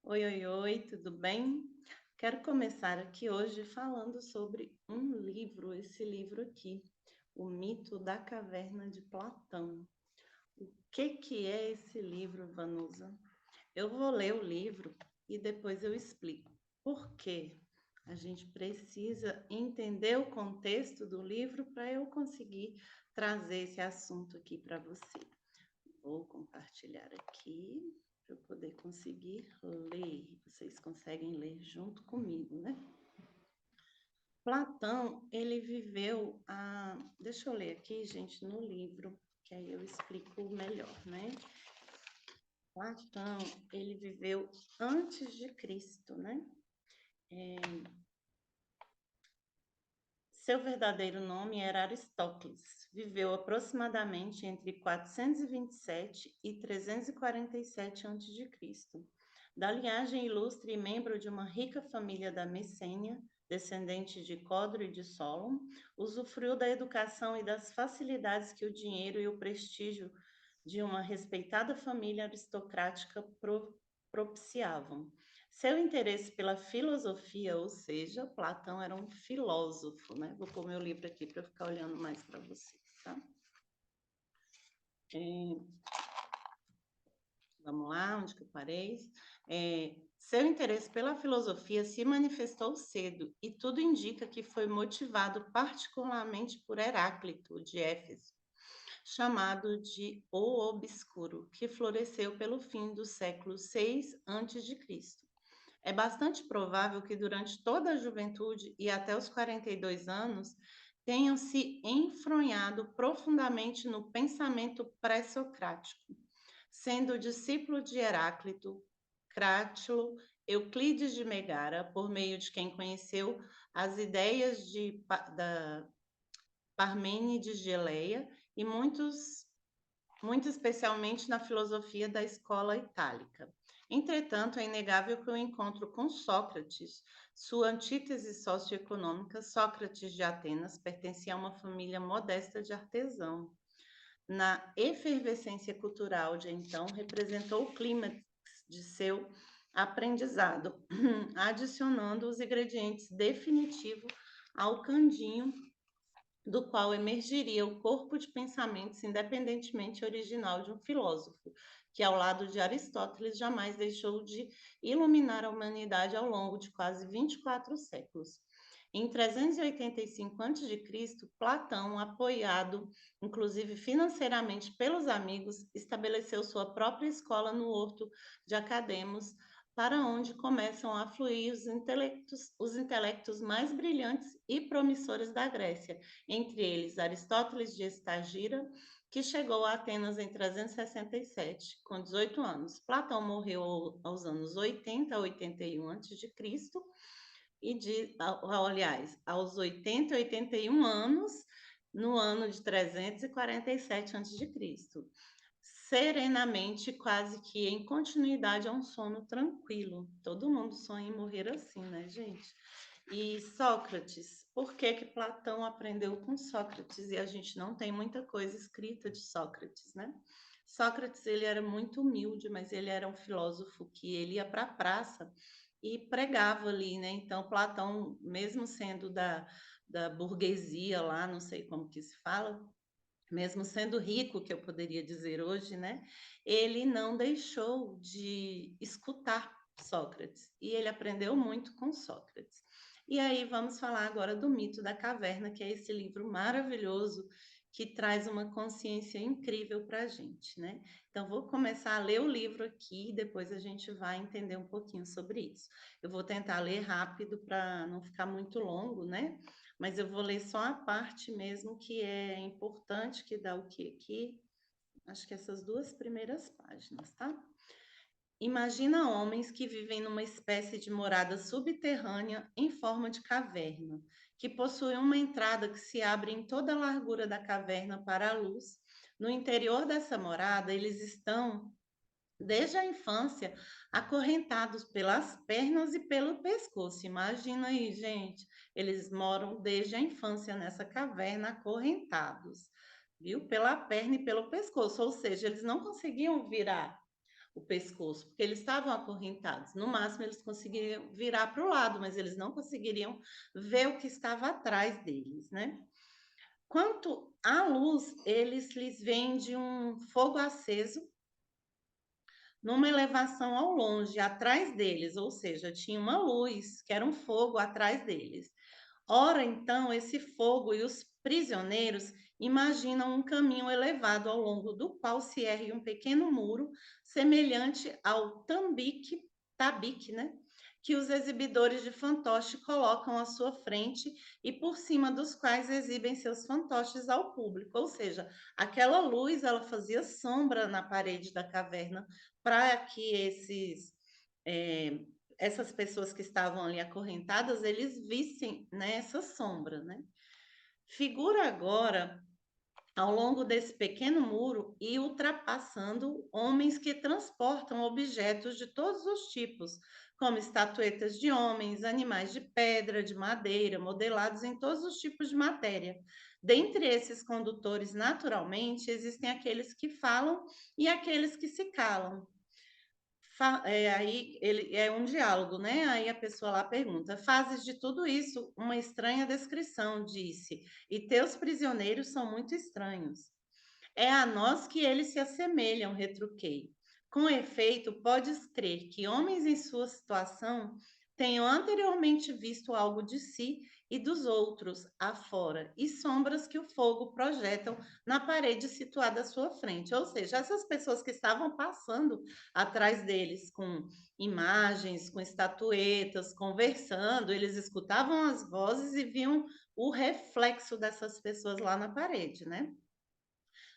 Oi, oi, oi, tudo bem? Quero começar aqui hoje falando sobre um livro, esse livro aqui, O Mito da Caverna de Platão. O que é esse livro, Vanusa? Eu vou ler o livro e depois eu explico. Por quê? A gente precisa entender o contexto do livro para eu conseguir trazer esse assunto aqui para você. Vou compartilhar aqui para eu poder conseguir ler. Vocês conseguem ler junto comigo, né? Platão, ele viveu a... Deixa eu ler aqui, gente, no livro, que aí eu explico melhor, né? Platão, ele viveu antes de Cristo, né? Seu verdadeiro nome era Aristócles. Viveu aproximadamente entre 427 e 347 a.C. Da linhagem ilustre e membro de uma rica família da Messênia, descendente de Codro e de Solon, usufruiu da educação e das facilidades que o dinheiro e o prestígio de uma respeitada família aristocrática propiciavam. Seu interesse pela filosofia, ou seja, Platão era um filósofo, né? Vou pôr meu livro aqui para ficar olhando mais para vocês, tá? É, vamos lá, onde que eu parei? Seu interesse pela filosofia se manifestou cedo e tudo indica que foi motivado particularmente por Heráclito, de Éfeso, chamado de O Obscuro, que floresceu pelo fim do século 6 a.C. É bastante provável que durante toda a juventude e até os 42 anos tenham se enfronhado profundamente no pensamento pré-socrático, sendo discípulo de Heráclito, Crátilo, Euclides de Megara, por meio de quem conheceu as ideias da Parmênides de Eleia e muito especialmente na filosofia da escola itálica. Entretanto, é inegável que o encontro com Sócrates, sua antítese socioeconômica, Sócrates de Atenas, pertencia a uma família modesta de artesão. Na efervescência cultural de então, representou o clímax de seu aprendizado, adicionando os ingredientes definitivos ao candinho do qual emergiria o corpo de pensamentos independentemente original de um filósofo, que ao lado de Aristóteles jamais deixou de iluminar a humanidade ao longo de quase 24 séculos. Em 385 a.C., Platão, apoiado inclusive financeiramente pelos amigos, estabeleceu sua própria escola no Horto de Academos, para onde começam a fluir os intelectos mais brilhantes e promissores da Grécia, entre eles Aristóteles de Estagira, que chegou a Atenas em 367, com 18 anos. Platão morreu aos anos 80 a 81 a.C., aliás, aos 80 e 81 anos, no ano de 347 a.C., serenamente, quase que em continuidade a um sono tranquilo. Todo mundo sonha em morrer assim, né, gente? E Sócrates, por que que Platão aprendeu com Sócrates e a gente não tem muita coisa escrita de Sócrates, né? Sócrates, ele era muito humilde, mas ele era um filósofo que ele ia para a praça e pregava ali, né? Então, Platão, mesmo sendo da burguesia lá, não sei como que se fala, mesmo sendo rico, que eu poderia dizer hoje, né? Ele não deixou de escutar Sócrates e ele aprendeu muito com Sócrates. E aí vamos falar agora do Mito da Caverna, que é esse livro maravilhoso que traz uma consciência incrível para a gente, né? Então vou começar a ler o livro aqui e depois a gente vai entender um pouquinho sobre isso. Eu vou tentar ler rápido para não ficar muito longo, né? Mas eu vou ler só a parte mesmo que é importante, que dá o que aqui? Acho que essas duas primeiras páginas, tá? Imagina homens que vivem numa espécie de morada subterrânea em forma de caverna, que possui uma entrada que se abre em toda a largura da caverna para a luz. No interior dessa morada, eles estão desde a infância, acorrentados pelas pernas e pelo pescoço. Imagina aí, gente. Eles moram desde a infância nessa caverna, acorrentados, viu? Pela perna e pelo pescoço, ou seja, eles não conseguiam virar. o pescoço, porque eles estavam acorrentados. No máximo, eles conseguiriam virar para o lado, mas eles não conseguiriam ver o que estava atrás deles, né? Quanto à luz, eles lhes veem de um fogo aceso numa elevação ao longe, atrás deles, ou seja, tinha uma luz, que era um fogo atrás deles. Ora, então, esse fogo e os prisioneiros imaginam um caminho elevado ao longo do qual se ergue um pequeno muro, semelhante ao tabique, né? Que os exibidores de fantoche colocam à sua frente e por cima dos quais exibem seus fantoches ao público. Ou seja, aquela luz ela fazia sombra na parede da caverna para que essas pessoas que estavam ali acorrentadas, eles vissem, né, essa sombra, né? Figura agora ao longo desse pequeno muro e ultrapassando homens que transportam objetos de todos os tipos, como estatuetas de homens, animais de pedra, de madeira, modelados em todos os tipos de matéria. Dentre esses condutores, naturalmente, existem aqueles que falam e aqueles que se calam. Aí ele é um diálogo, né? Aí a pessoa lá pergunta: fazes de tudo isso uma estranha descrição, disse, e teus prisioneiros são muito estranhos. É a nós que eles se assemelham, retruquei. Com efeito, podes crer que homens em sua situação tenham anteriormente visto algo de si e dos outros afora, e sombras que o fogo projetam na parede situada à sua frente. Ou seja, essas pessoas que estavam passando atrás deles com imagens, com estatuetas, conversando, eles escutavam as vozes e viam o reflexo dessas pessoas lá na parede, né?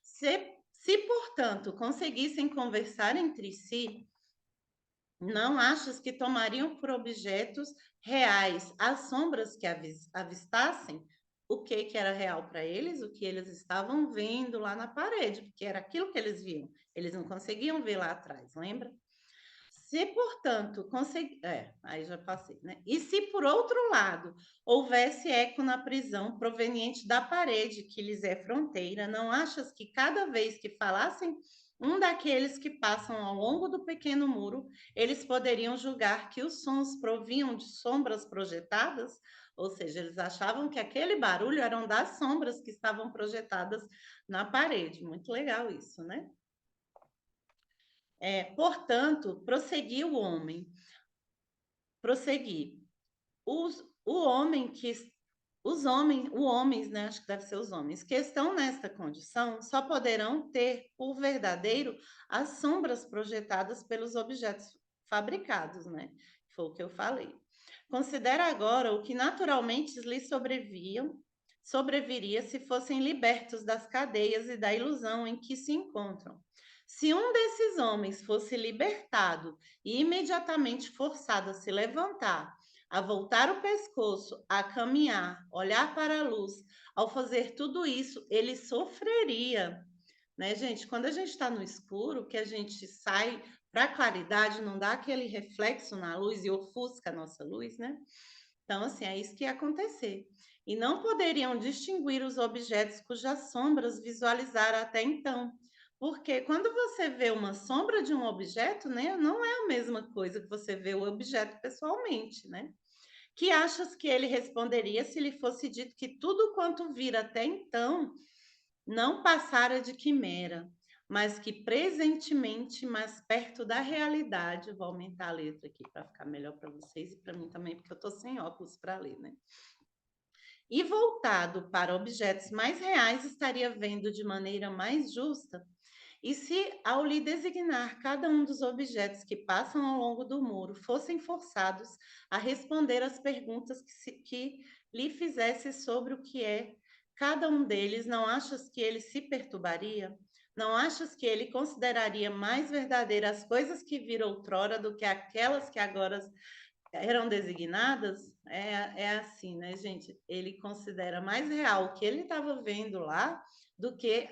Se, portanto, conseguissem conversar entre si, não achas que tomariam por objetos reais as sombras que avistassem? O que era real para eles? O que eles estavam vendo lá na parede, porque era aquilo que eles viam. Eles não conseguiam ver lá atrás, lembra? Se, portanto, aí já passei, né? E se, por outro lado, houvesse eco na prisão proveniente da parede que lhes é fronteira, não achas que cada vez que falassem um daqueles que passam ao longo do pequeno muro, eles poderiam julgar que os sons provinham de sombras projetadas? Ou seja, eles achavam que aquele barulho eram das sombras que estavam projetadas na parede. Muito legal isso, né? Portanto, prosseguiu o homem. Prosseguir. O homem que os homens, né, acho que deve ser os homens, que estão nesta condição, só poderão ter por verdadeiro as sombras projetadas pelos objetos fabricados, né? Foi o que eu falei. Considera agora o que naturalmente lhes sobreviria se fossem libertos das cadeias e da ilusão em que se encontram. Se um desses homens fosse libertado e imediatamente forçado a se levantar, a voltar o pescoço, a caminhar, olhar para a luz, ao fazer tudo isso, ele sofreria, né, gente? Quando a gente está no escuro, que a gente sai para a claridade, não dá aquele reflexo na luz e ofusca a nossa luz, né? Então, assim, é isso que ia acontecer. E não poderiam distinguir os objetos cujas sombras visualizaram até então. Porque quando você vê uma sombra de um objeto, né, não é a mesma coisa que você vê o objeto pessoalmente, né? Que achas que ele responderia se lhe fosse dito que tudo quanto vira até então não passara de quimera, mas que presentemente, mais perto da realidade, vou aumentar a letra aqui para ficar melhor para vocês e para mim também, porque eu estou sem óculos para ler, né? E voltado para objetos mais reais, estaria vendo de maneira mais justa. E se, ao lhe designar cada um dos objetos que passam ao longo do muro, fossem forçados a responder às perguntas que lhe fizesse sobre o que é cada um deles, não achas que ele se perturbaria? Não achas que ele consideraria mais verdadeiras as coisas que viram outrora do que aquelas que agora eram designadas? É assim, né, gente? Ele considera mais real o que ele estava vendo lá do que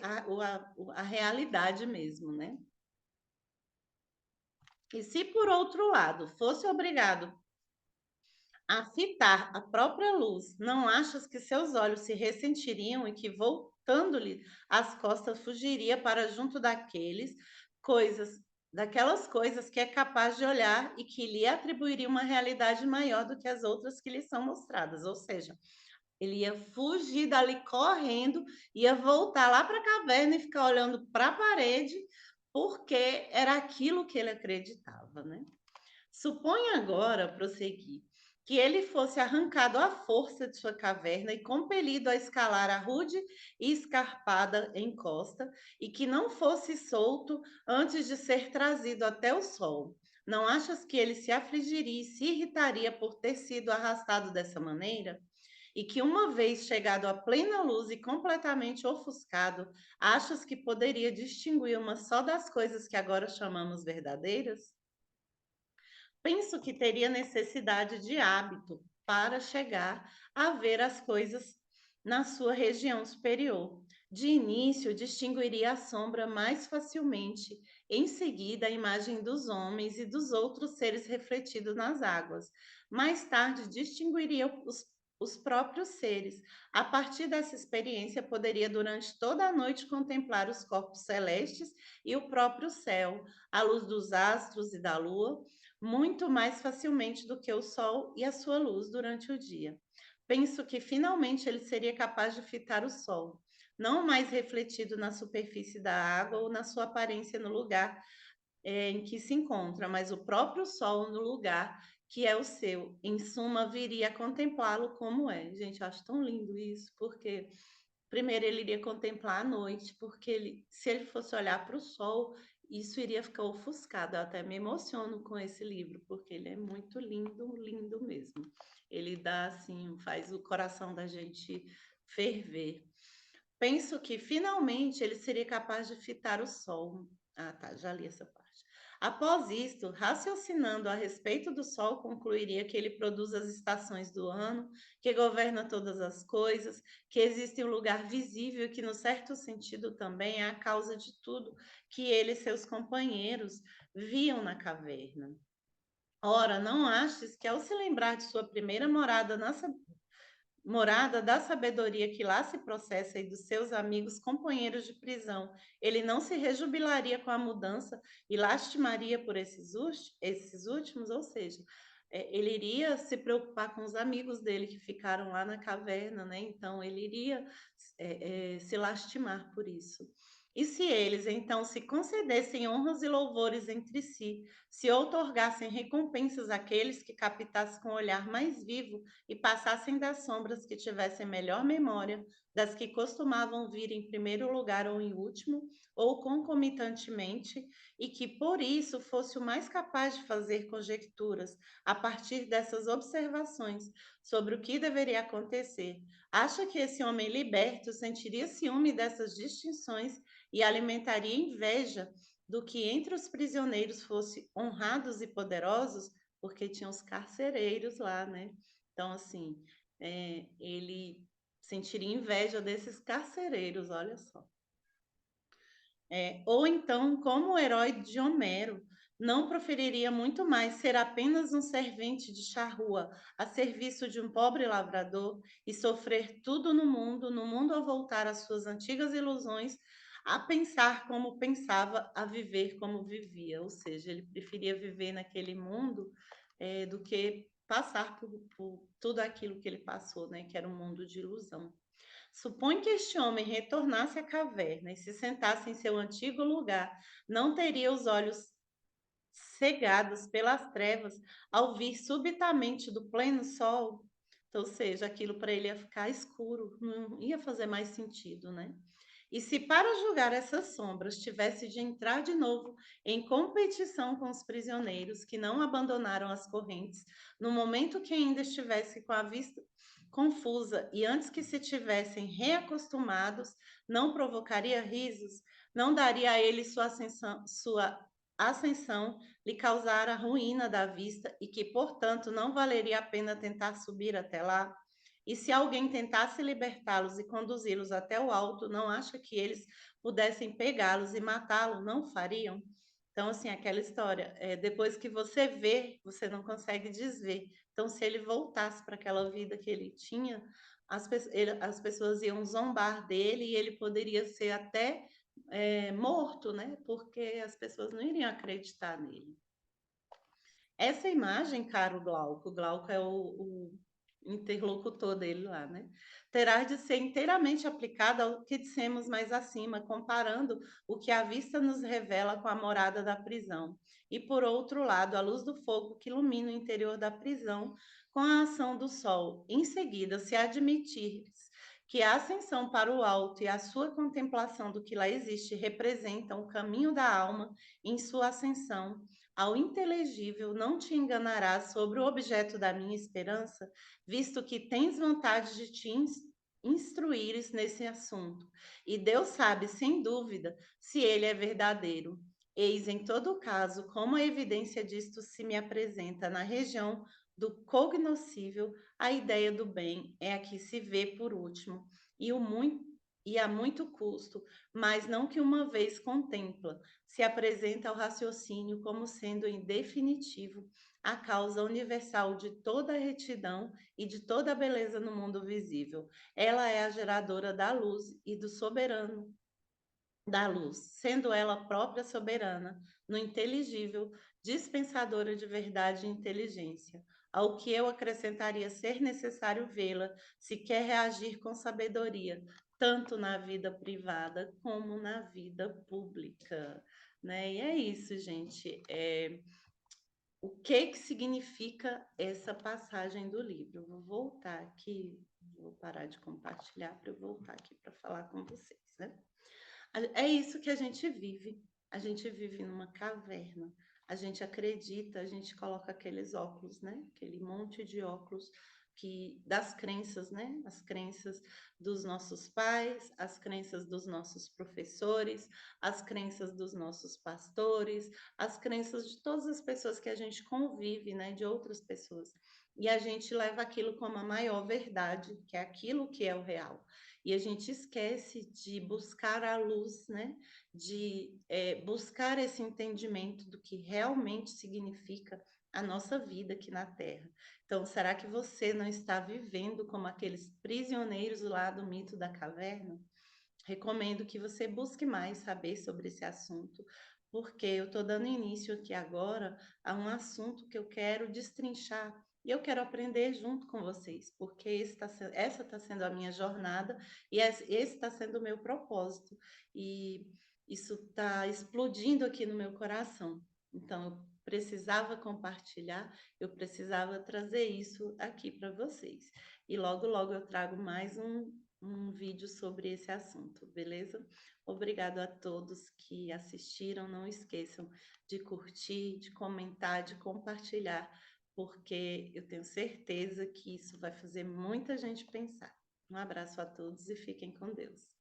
a realidade mesmo, né? E se, por outro lado, fosse obrigado a fitar a própria luz, não achas que seus olhos se ressentiriam e que, voltando-lhe as costas, fugiria para junto daqueles coisas daquelas coisas que é capaz de olhar e que lhe atribuiria uma realidade maior do que as outras que lhe são mostradas. Ou seja, ele ia fugir dali correndo, ia voltar lá para a caverna e ficar olhando para a parede, porque era aquilo que ele acreditava, né? Suponha agora, prosseguir, que ele fosse arrancado à força de sua caverna e compelido a escalar a rude e escarpada encosta, e que não fosse solto antes de ser trazido até o sol. Não achas que ele se afligiria e se irritaria por ter sido arrastado dessa maneira? E que, uma vez chegado à plena luz e completamente ofuscado, achas que poderia distinguir uma só das coisas que agora chamamos verdadeiras? Penso que teria necessidade de hábito para chegar a ver as coisas na sua região superior. De início, distinguiria a sombra mais facilmente, em seguida, a imagem dos homens e dos outros seres refletidos nas águas. Mais tarde, distinguiria os próprios seres. A partir dessa experiência, poderia, durante toda a noite, contemplar os corpos celestes e o próprio céu, à luz dos astros e da lua, muito mais facilmente do que o sol e a sua luz durante o dia. Penso que finalmente ele seria capaz de fitar o sol, não mais refletido na superfície da água ou na sua aparência no lugar em que se encontra, mas o próprio sol no lugar que é o seu. Em suma, viria a contemplá-lo como é. Gente, eu acho tão lindo isso, porque primeiro ele iria contemplar a noite, porque se ele fosse olhar para o sol, isso iria ficar ofuscado. Eu até me emociono com esse livro, porque ele é muito lindo, lindo mesmo. Ele dá assim, faz o coração da gente ferver. Penso que finalmente ele seria capaz de fitar o sol. Ah, tá, já li essa parte. Após isto, raciocinando a respeito do sol, concluiria que ele produz as estações do ano, que governa todas as coisas, que existe um lugar visível e que, no certo sentido, também é a causa de tudo que ele e seus companheiros viam na caverna. Ora, não achas que, ao se lembrar de sua primeira morada da sabedoria que lá se processa e dos seus amigos companheiros de prisão, ele não se rejubilaria com a mudança e lastimaria por esses últimos? Ou seja, ele iria se preocupar com os amigos dele que ficaram lá na caverna, né? Então ele iria se lastimar por isso. E se eles então se concedessem honras e louvores entre si, se outorgassem recompensas àqueles que captassem com o olhar mais vivo e passassem das sombras que tivessem melhor memória, das que costumavam vir em primeiro lugar ou em último, ou concomitantemente, e que por isso fosse o mais capaz de fazer conjecturas a partir dessas observações sobre o que deveria acontecer. Acha que esse homem liberto sentiria ciúme dessas distinções e alimentaria inveja do que entre os prisioneiros fosse honrados e poderosos, porque tinha os carcereiros lá, né? Então, assim, ele sentiria inveja desses carcereiros, olha só. Ou então, como o herói de Homero, não proferiria muito mais ser apenas um servente de charrua a serviço de um pobre lavrador e sofrer tudo no mundo ao voltar às suas antigas ilusões, a pensar como pensava, a viver como vivia. Ou seja, ele preferia viver naquele mundo do que passar por tudo aquilo que ele passou, né? Que era um mundo de ilusão. Supõe que este homem retornasse à caverna e se sentasse em seu antigo lugar, não teria os olhos cegados pelas trevas ao vir subitamente do pleno sol? Então, ou seja, aquilo para ele ia ficar escuro, não ia fazer mais sentido, né? E se para julgar essas sombras tivesse de entrar de novo em competição com os prisioneiros que não abandonaram as correntes, no momento que ainda estivesse com a vista confusa e antes que se tivessem reacostumados, não provocaria risos, não daria a ele sua ascensão lhe causara a ruína da vista e que, portanto, não valeria a pena tentar subir até lá? E se alguém tentasse libertá-los e conduzi-los até o alto, não acha que eles pudessem pegá-los e matá-los? Não fariam? Então, assim, aquela história, depois que você vê, você não consegue desver. Então, se ele voltasse para aquela vida que ele tinha, as pessoas iam zombar dele e ele poderia ser até morto, né? Porque as pessoas não iriam acreditar nele. Essa imagem, caro Glauco, Glauco é o interlocutor dele lá, né? Terá de ser inteiramente aplicada ao que dissemos mais acima, comparando o que a vista nos revela com a morada da prisão. E, por outro lado, a luz do fogo que ilumina o interior da prisão com a ação do sol. Em seguida, se admitires que a ascensão para o alto e a sua contemplação do que lá existe representam o caminho da alma em sua ascensão, ao inteligível não te enganarás sobre o objeto da minha esperança, visto que tens vontade de te instruires nesse assunto. E Deus sabe, sem dúvida, se ele é verdadeiro. Eis, em todo caso, como a evidência disto se me apresenta na região do cognoscível, a ideia do bem é a que se vê por último, e, e a muito custo, mas não que uma vez contempla, se apresenta ao raciocínio como sendo, em definitivo, a causa universal de toda a retidão e de toda a beleza no mundo visível. Ela é a geradora da luz e do soberano da luz, sendo ela própria soberana, no inteligível, dispensadora de verdade e inteligência, ao que eu acrescentaria ser necessário vê-la, se quer reagir com sabedoria, tanto na vida privada como na vida pública. Né? E é isso, gente. O que significa essa passagem do livro? Eu vou voltar aqui, vou parar de compartilhar para eu voltar aqui para falar com vocês, né? É isso que a gente vive. A gente vive numa caverna. A gente acredita, a gente coloca aqueles óculos, né? Aquele monte de óculos que das crenças, né? As crenças dos nossos pais, as crenças dos nossos professores, as crenças dos nossos pastores, as crenças de todas as pessoas que a gente convive, né? De outras pessoas. E a gente leva aquilo como a maior verdade, que é aquilo que é o real. E a gente esquece de buscar a luz, né? De buscar esse entendimento do que realmente significa a nossa vida aqui na Terra. Então, será que você não está vivendo como aqueles prisioneiros lá do mito da caverna? Recomendo que você busque mais saber sobre esse assunto, porque eu estou dando início aqui agora a um assunto que eu quero destrinchar e eu quero aprender junto com vocês, porque essa está sendo a minha jornada e esse está sendo o meu propósito. E isso está explodindo aqui no meu coração. Então, eu precisava compartilhar, eu precisava trazer isso aqui para vocês. E logo, logo eu trago mais um vídeo sobre esse assunto, beleza? Obrigado a todos que assistiram. Não esqueçam de curtir, de comentar, de compartilhar, porque eu tenho certeza que isso vai fazer muita gente pensar. Um abraço a todos e fiquem com Deus.